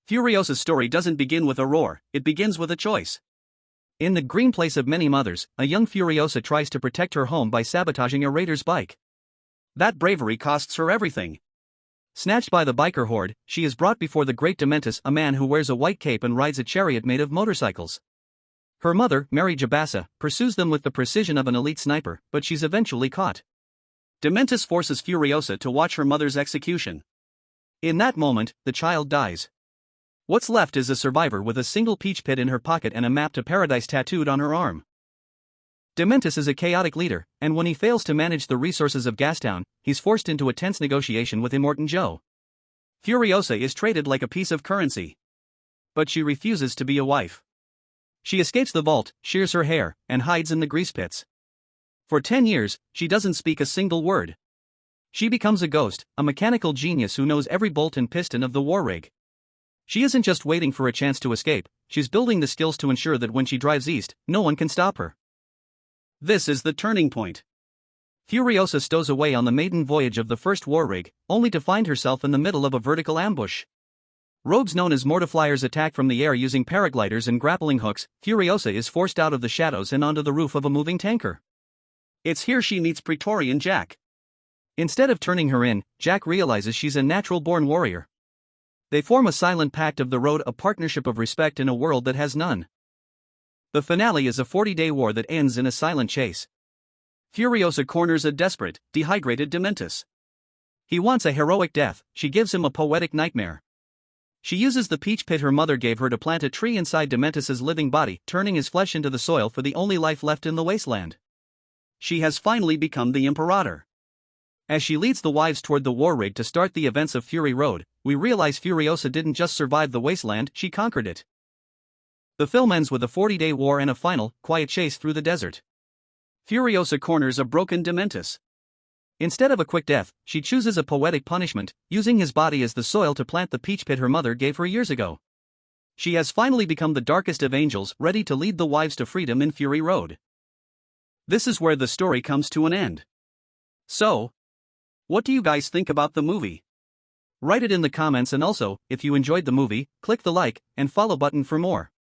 Furiosa's story doesn't begin with a roar, it begins with a choice. In the green place of many mothers, a young Furiosa tries to protect her home by sabotaging a raider's bike. That bravery costs her everything. Snatched by the biker horde, she is brought before the great Dementus, a man who wears a white cape and rides a chariot made of motorcycles. Her mother, Mary Jabassa, pursues them with the precision of an elite sniper, but she's eventually caught. Dementus forces Furiosa to watch her mother's execution. In that moment, the child dies. What's left is a survivor with a single peach pit in her pocket and a map to paradise tattooed on her arm. Dementus is a chaotic leader, and when he fails to manage the resources of Gastown, he's forced into a tense negotiation with Immortan Joe. Furiosa is traded like a piece of currency. But she refuses to be a wife. She escapes the vault, shears her hair, and hides in the grease pits. For 10 years, she doesn't speak a single word. She becomes a ghost, a mechanical genius who knows every bolt and piston of the war rig. She isn't just waiting for a chance to escape, she's building the skills to ensure that when she drives east, no one can stop her. This is the turning point. Furiosa stows away on the maiden voyage of the first war rig, only to find herself in the middle of a vertical ambush. Rogues known as mortifliers attack from the air using paragliders and grappling hooks. Furiosa is forced out of the shadows and onto the roof of a moving tanker. It's here she meets Praetorian Jack. Instead of turning her in, Jack realizes she's a natural-born warrior. They form a silent pact of the road, a partnership of respect in a world that has none. The finale is a 40-day war that ends in a silent chase. Furiosa corners a desperate, dehydrated Dementus. He wants a heroic death, she gives him a poetic nightmare. She uses the peach pit her mother gave her to plant a tree inside Dementus's living body, turning his flesh into the soil for the only life left in the wasteland. She has finally become the Imperator. As she leads the wives toward the war rig to start the events of Fury Road, we realize Furiosa didn't just survive the wasteland, she conquered it. The film ends with a 40-day war and a final, quiet chase through the desert. Furiosa corners a broken Dementus. Instead of a quick death, she chooses a poetic punishment, using his body as the soil to plant the peach pit her mother gave her years ago. She has finally become the darkest of angels, ready to lead the wives to freedom in Fury Road. This is where the story comes to an end. So, what do you guys think about the movie? Write it in the comments, and also, if you enjoyed the movie, click the like and follow button for more.